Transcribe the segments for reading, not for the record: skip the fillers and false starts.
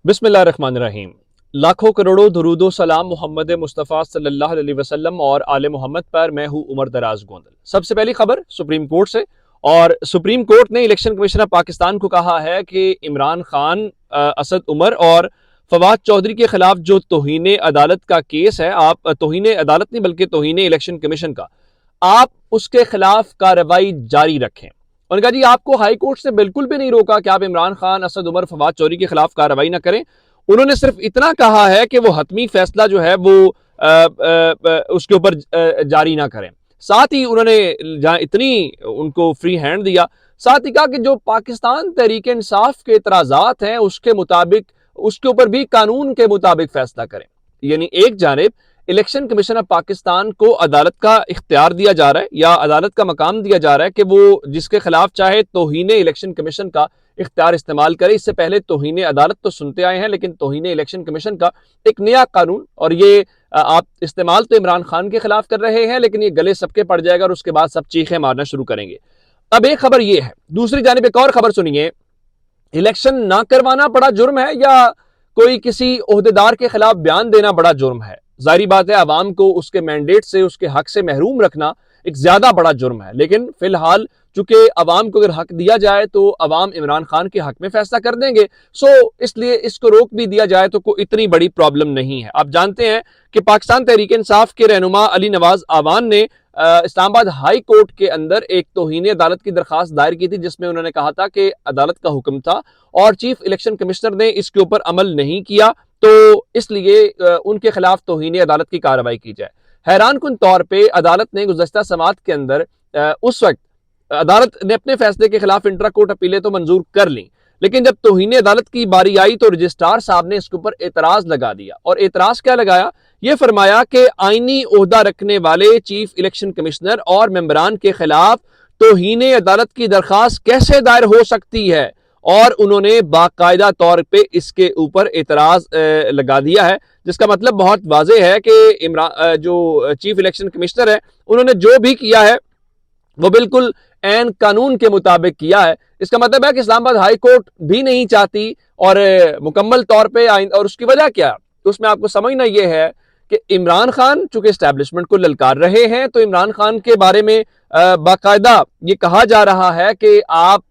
बिस्मिल्लाहिर्रहमानिर्रहीम। लाखों करोड़ों दुरूदो सलाम मोहम्मद मुस्तफ़ा सल्लल्लाहु अलैहि वसल्लम और आले मोहम्मद पर। मैं हूँ उमर दराज गोंदल। सबसे पहली खबर सुप्रीम कोर्ट से, और सुप्रीम कोर्ट ने इलेक्शन कमीशन ऑफ पाकिस्तान को कहा है कि इमरान खान, असद उमर और फवाद चौधरी के खिलाफ जो तौहीन अदालत का केस है, आप तौहीन अदालत नहीं बल्कि तौहीन इलेक्शन कमीशन का, आप उसके खिलाफ कार्रवाई जारी रखें। उन्होंने कहा जी आपको हाई कोर्ट से बिल्कुल भी नहीं रोका कि आप इमरान खान, असद उमर, फवाद चौधरी के खिलाफ कार्रवाई ना करें। उन्होंने सिर्फ इतना कहा है कि वो हतमी फैसला जो है वो उसके ऊपर जारी ना करें। साथ ही उन्होंने जहां इतनी उनको फ्री हैंड दिया, साथ ही कहा कि जो पाकिस्तान तहरीक इंसाफ के एतराजात हैं उसके मुताबिक उसके ऊपर भी कानून के मुताबिक फैसला करें। यानी एक जानिब इलेक्शन कमीशन ऑफ पाकिस्तान को अदालत का इख्तियार दिया जा रहा है या अदालत का मकाम दिया जा रहा है कि वो जिसके खिलाफ चाहे तौहीन इलेक्शन कमीशन का इख्तियार इस्तेमाल करे। इससे पहले तौहीन अदालत तो सुनते आए हैं, लेकिन तौहीन इलेक्शन कमीशन का एक नया कानून, और ये आप इस्तेमाल तो इमरान खान के खिलाफ कर रहे हैं, लेकिन ये गले सबके पड़ जाएगा और उसके बाद सब चीखें मारना शुरू करेंगे। अब एक खबर ये है, दूसरी जानिब एक और खबर सुनिए। इलेक्शन ना करवाना बड़ा जुर्म है या कोई किसी ओहदेदार के खिलाफ बयान देना बड़ा जुर्म है? जाहिर बात है अवाम को उसके मैंडेट से, उसके हक से महरूम रखना एक ज्यादा बड़ा जुर्म है, लेकिन फिलहाल चूंकि अवाम को अगर हक दिया जाए तो अवाम इमरान खान के हक में फैसला कर देंगे, सो इसलिए इसको रोक भी दिया जाए तो कोई इतनी बड़ी प्रॉब्लम नहीं है। आप जानते हैं कि पाकिस्तान तहरीक इंसाफ के रहनुमा अली नवाज आवान ने इस्लामाबाद हाई कोर्ट के अंदर एक तौहीन अदालत की दरखास्त दायर की थी, जिसमें उन्होंने कहा था कि अदालत का हुक्म था और चीफ इलेक्शन कमिश्नर ने इसके ऊपर अमल नहीं किया, तो इसलिए उनके खिलाफ तौहीन अदालत की कार्रवाई की जाए। हैरान कुन तौर पे अदालत ने गुज़श्ता समात के अंदर उस वक्त अदालत ने अपने फैसले के खिलाफ इंट्रा कोर्ट अपीलें तो मंजूर कर ली, लेकिन जब तौहीन अदालत की बारी आई तो रजिस्ट्रार साहब ने इसके ऊपर एतराज लगा दिया। और एतराज क्या लगाया? ये फरमाया कि आईनी ओहदा रखने वाले चीफ इलेक्शन कमिश्नर और मेंबरान के खिलाफ तौहीन अदालत की दरखास्त कैसे दायर हो सकती है, और उन्होंने बाकायदा तौर पे इसके ऊपर एतराज लगा दिया है, जिसका मतलब बहुत वाज़ेह है कि इमरान जो चीफ इलेक्शन कमिश्नर है उन्होंने जो भी किया है वो बिल्कुल एन कानून के मुताबिक किया है। इसका मतलब है कि इस्लामाबाद हाई कोर्ट भी नहीं चाहती और मुकम्मल तौर पे और उसकी वजह क्या है, तो उसमें आपको समझना यह है कि इमरान खान चूंकि एस्टैब्लिशमेंट को ललकार रहे हैं, तो इमरान खान के बारे में बाकायदा ये कहा जा रहा है कि आप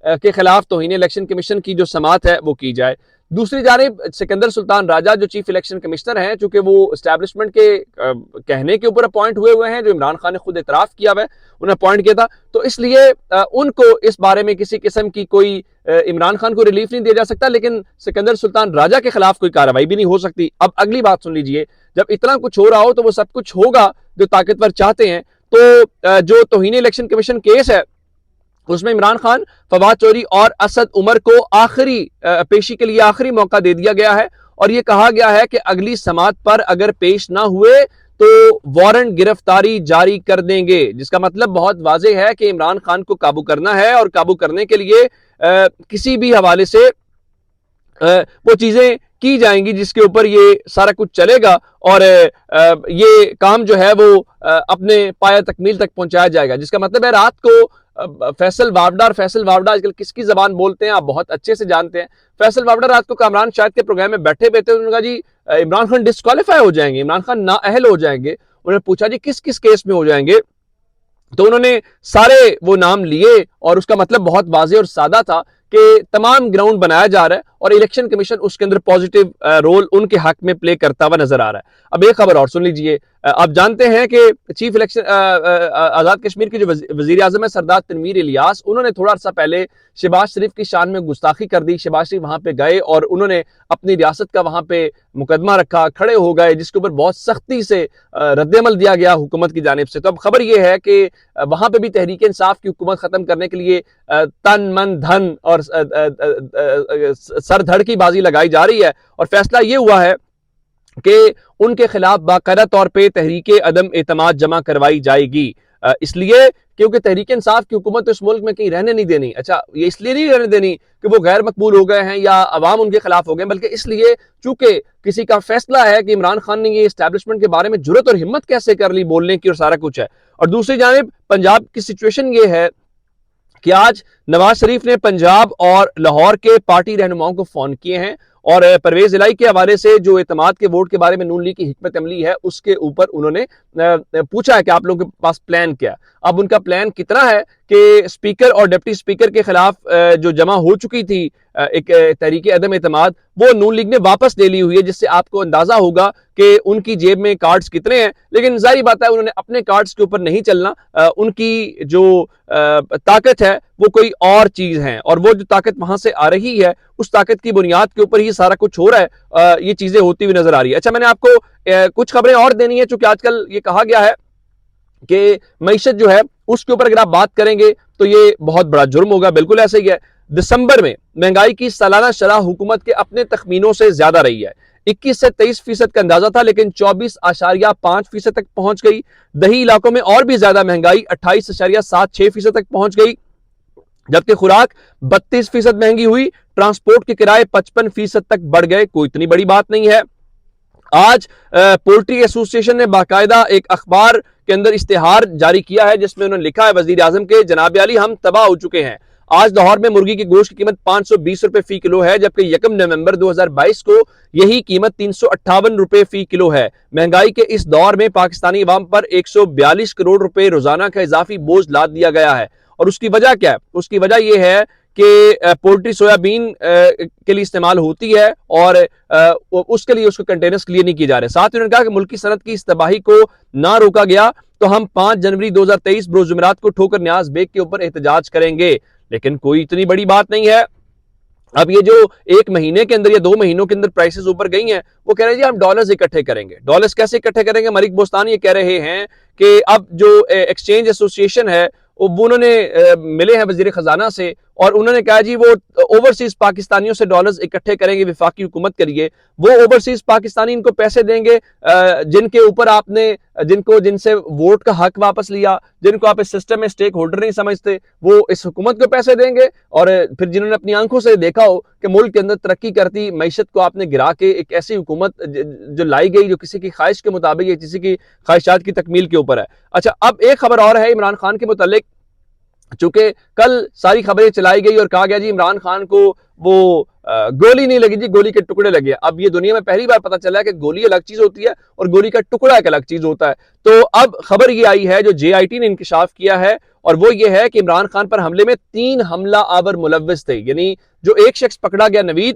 के खिलाफ तौहीन इलेक्शन कमीशन की जो समात है वो की जाए। दूसरी जानिब सिकंदर सुल्तान राजा जो चीफ इलेक्शन कमिश्नर हैं, चूंकि वो एस्टैब्लिशमेंट के कहने के ऊपर अपॉइंट हुए हैं, जो इमरान खान ने खुद इतराफ किया हुआ है, उन्हें अपॉइंट किया था, तो इसलिए उनको इस बारे में किसी किस्म की कोई इमरान खान को रिलीफ नहीं दिया जा सकता, लेकिन सिकंदर सुल्तान राजा के खिलाफ कोई कार्रवाई भी नहीं हो सकती। अब अगली बात सुन लीजिए, जब इतना कुछ हो रहा हो तो वो सब कुछ होगा जो ताकतवर चाहते हैं। तो जो तौहीन इलेक्शन कमीशन केस है उसमें इमरान खान, फवाद चौधरी और असद उमर को आखिरी पेशी के लिए आखिरी मौका दे दिया गया है, और यह कहा गया है कि अगली समात पर अगर पेश ना हुए तो वारंट गिरफ्तारी जारी कर देंगे, जिसका मतलब बहुत वाज़ेह है कि इमरान खान को काबू करना है, और काबू करने के लिए किसी भी हवाले से वो चीजें की जाएंगी जिसके ऊपर ये सारा कुछ चलेगा, और ये काम जो है वो अपने पाया तकमील तक पहुंचाया जाएगा। जिसका मतलब है रात को फैसल वावडा आजकल किसकी जबान बोलते हैं आप बहुत अच्छे से जानते हैं। फैसल वावडा रात को कामरान शाहिद के प्रोग्राम में बैठे थे, उन्होंने कहा जी इमरान खान डिस्क्वालीफाई हो जाएंगे, इमरान खान नाअहल हो जाएंगे। उन्होंने पूछा जी किस किस केस में हो जाएंगे, तो उन्होंने सारे वो नाम लिए, और उसका मतलब बहुत वाज़ेह और सादा था कि तमाम ग्राउंड बनाया जा रहा है और इलेक्शन कमीशन उसके अंदर पॉजिटिव रोल उनके हक में प्ले करता हुआ नजर आ रहा है। अब एक खबर और सुन लीजिए। आप जानते हैं कि चीफ इलेक्शन आजाद कश्मीर के जो वजीर आजम है सरदार तनवीर इलियास, उन्होंने थोड़ा अर्सा पहले शहबाज शरीफ की शान में गुस्ताखी कर दी। शहबाज शरीफ वहां पे गए और उन्होंने अपनी रियासत का वहां पे मुकदमा रखा, खड़े हो गए, जिसके ऊपर बहुत सख्ती से रद्दमल दिया गया हुकूमत की जानिब से। तो अब खबर यह है कि वहां पे भी तहरीक इंसाफ की हुकूमत खत्म करने के लिए तन मन धन और सर धड़ की बाजी लगाई जा रही है, और फैसला ये हुआ है कि उनके खिलाफ बाकायदा तौर पे तहरीक अदम एतमाद जमा करवाई जाएगी। इसलिए क्योंकि तहरीक इंसाफ की हुकूमत तो इस मुल्क में कहीं रहने नहीं देनी। अच्छा, ये इसलिए नहीं रहने देनी कि वो गैर मकबूल हो गए हैं या अवाम उनके खिलाफ हो गए, बल्कि इसलिए चूंकि किसी का फैसला है कि इमरान खान ने ये एस्टैब्लिशमेंट के बारे में जुर्रत और हिम्मत कैसे कर ली बोलने की, और सारा कुछ है। और दूसरी जानिब पंजाब की सिचुएशन ये है कि आज नवाज शरीफ ने पंजाब और लाहौर के पार्टी रहनुमाओं को फोन किए हैं اور پرویز الہی کے حوالے سے جو اعتماد کے ووٹ کے بارے میں نون لیگ کی حکمت عملی ہے اس کے اوپر انہوں نے پوچھا ہے کہ آپ لوگوں کے پاس پلان کیا ہے۔ اب ان کا پلان کتنا ہے کہ اسپیکر اور ڈپٹی اسپیکر کے خلاف جو جمع ہو چکی تھی ایک تحریک عدم اعتماد، وہ نون لیگ نے واپس لے لی ہوئی ہے، جس سے آپ کو اندازہ ہوگا کہ ان کی جیب میں کارڈز کتنے ہیں۔ لیکن ظاہری بات ہے انہوں نے اپنے کارڈز کے اوپر نہیں چلنا، ان کی جو طاقت ہے وہ کوئی اور چیز ہے، اور وہ جو طاقت وہاں سے آ رہی ہے اس طاقت کی بنیاد کے اوپر یہ سارا کچھ ہو رہا ہے، یہ چیزیں ہوتی ہوئی نظر آ رہی ہے۔ اچھا، میں نے آپ کو کچھ خبریں اور دینی ہے، چونکہ آج کل یہ کہا گیا ہے کہ معیشت جو ہے اس کے اوپر اگر آپ بات کریں گے تو یہ بہت بڑا جرم ہوگا۔ بالکل ایسے ہی ہے، دسمبر میں مہنگائی کی سالانہ شرح حکومت کے اپنے تخمینوں سے زیادہ رہی ہے۔ 21 سے 23% کا اندازہ تھا، لیکن 24.5% تک پہنچ گئی۔ دیہی علاقوں میں اور بھی زیادہ مہنگائی 28.76% تک پہنچ گئی، جبکہ خوراک 32% مہنگی ہوئی۔ ٹرانسپورٹ کے کرائے 55% تک بڑھ گئے۔ کوئی اتنی بڑی بات نہیں ہے۔ آج پولٹری ایسوسی ایشن نے باقاعدہ ایک اخبار کے اندر اشتہار جاری کیا ہے جس میں انہوں نے لکھا ہے وزیر اعظم کے جناب عالی ہم تباہ ہو چکے ہیں۔ آج لاہور میں مرغی کی گوشت کی قیمت 520 روپے فی کلو ہے، جبکہ 1 نومبر 2022 کو یہی قیمت 358 روپے فی کلو ہے۔ مہنگائی کے اس دور میں پاکستانی عوام پر 142 کروڑ روپے روزانہ کا اضافی بوجھ لاد دیا گیا ہے، اور اس کی وجہ کیا ہے؟ اس کی وجہ یہ ہے کہ پولٹری سویا بین کے لیے استعمال ہوتی ہے، اور اس کے لیے اس کو کنٹینرز کلیئر نہیں کیے جا رہے۔ ساتھ انہوں نے کہا کہ ملکی صنعت کی اس تباہی کو نہ روکا گیا تو ہم 5 جنوری 2023 بروز جمعرات کو ٹھوکر نیاز بیگ کے اوپر احتجاج کریں گے۔ لیکن کوئی اتنی بڑی بات نہیں ہے۔ اب یہ جو 1 مہینے کے اندر یا 2 مہینوں کے اندر پرائسز اوپر گئی ہیں، وہ کہہ رہے ہیں جی ہم ڈالرز اکٹھے کریں گے۔ ڈالرز کیسے اکٹھے کریں گے؟ ملک بوستان یہ کہہ رہے ہیں کہ اب جو ایکسچینج ایسوسی ایشن ہے وہ انہوں نے ملے ہیں وزیر خزانہ سے، اور انہوں نے کہا جی وہ اوورسیز پاکستانیوں سے ڈالرز اکٹھے کریں گے وفاقی حکومت کے لیے۔ وہ اوورسیز پاکستانی ان کو پیسے دیں گے جن کے اوپر آپ نے جن سے ووٹ کا حق واپس لیا، جن کو آپ اس سسٹم میں سٹیک ہولڈر نہیں سمجھتے، وہ اس حکومت کو پیسے دیں گے، اور پھر جنہوں نے اپنی آنکھوں سے دیکھا ہو کہ ملک کے اندر ترقی کرتی معیشت کو آپ نے گرا کے ایک ایسی حکومت جو لائی گئی جو کسی کی خواہش کے مطابق یا کسی کی خواہشات کی تکمیل کے اوپر ہے۔ اچھا، اب ایک خبر اور ہے عمران خان کے متعلق، چونکہ کل ساری خبریں چلائی گئی اور کہا گیا جی عمران خان کو وہ گولی نہیں لگی، جی گولی کے ٹکڑے لگے۔ اب یہ دنیا میں پہلی بار پتہ چلا ہے کہ گولی الگ چیز ہوتی ہے اور گولی کا ٹکڑا ایک الگ چیز ہوتا ہے۔ تو اب خبر یہ آئی ہے جو JIT نے انکشاف کیا ہے، اور وہ یہ ہے کہ عمران خان پر حملے میں 3 حملہ آور ملوث تھے، یعنی جو ایک شخص پکڑا گیا نوید،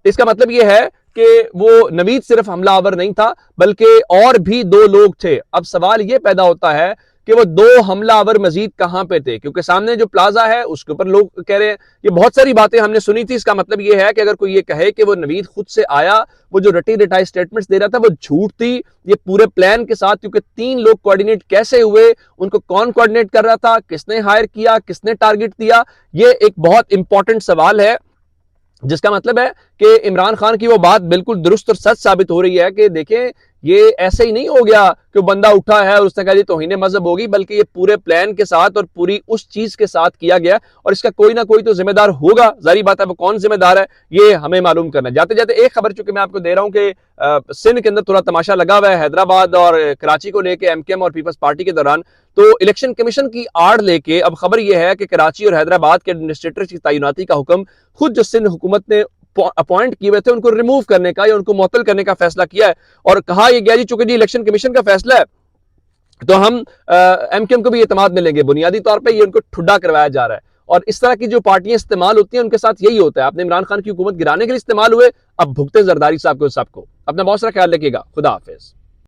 اس کا مطلب یہ ہے کہ وہ نوید صرف حملہ آور نہیں تھا بلکہ اور بھی 2 لوگ تھے۔ اب سوال یہ پیدا ہوتا ہے کہ وہ 2 حملہ آور مزید کہاں پہ تھے، کیونکہ سامنے جو پلازا ہے اس کے اوپر لوگ کہہ رہے ہیں، یہ بہت ساری باتیں ہم نے سنی تھی۔ اس کا مطلب یہ ہے کہ اگر کوئی یہ کہے کہ وہ نوید خود سے آیا، وہ جو رٹی رٹائی سٹیٹمنٹس دے رہا تھا وہ جھوٹ تھی، یہ پورے پلان کے ساتھ، کیونکہ 3 لوگ کوارڈینیٹ کیسے ہوئے، ان کو کون کوارڈینیٹ کر رہا تھا، کس نے ہائر کیا، کس نے ٹارگٹ دیا، یہ ایک بہت امپورٹنٹ سوال ہے، جس کا مطلب ہے کہ عمران خان کی وہ بات بالکل درست اور سچ ثابت ہو رہی ہے کہ دیکھیں یہ ایسے ہی نہیں ہو گیا کہ بندہ اٹھا ہے اور اس نے کہا جی توہین مذہب ہوگی، بلکہ یہ پورے پلان کے ساتھ اور پوری اس چیز کے ساتھ کیا گیا، اور اس کا کوئی نہ کوئی تو ذمہ دار ہوگا۔ ظاہری بات ہے وہ کون ذمہ دار ہے یہ ہمیں معلوم کرنا ہے۔ جاتے جاتے ایک خبر چونکہ میں آپ کو دے رہا ہوں کہ سندھ کے اندر تھوڑا تماشا لگا ہوا ہے حیدرآباد اور کراچی کو لے کے MKM اور پیپلز پارٹی کے دوران، تو الیکشن کمیشن کی آڑ لے کے اب خبر یہ ہے کہ کراچی اور حیدرآباد کے ایڈمنسٹریٹر کی تعیناتی کا حکم خود جو سندھ حکومت نے اپوائنٹ کیے ہوئے تھے ان کو ریموو کرنے کا یا ان کو معطل کرنے کا فیصلہ کیا ہے، اور کہا یہ گیا جی چونکہ الیکشن کمیشن کا فیصلہ ہے تو ہم MKM کو بھی اعتماد میں لیں گے۔ بنیادی طور پہ یہ ان کو ٹھڈا کروایا جا رہا ہے، اور اس طرح کی جو پارٹیاں استعمال ہوتی ہیں ان کے ساتھ یہی ہوتا ہے۔ آپ نے عمران خان کی حکومت گرانے کے لیے استعمال ہوئے، اب بھگتے زرداری صاحب کو سب کو۔ اپنا بہت سارا خیال رکھیے گا، خدا حافظ۔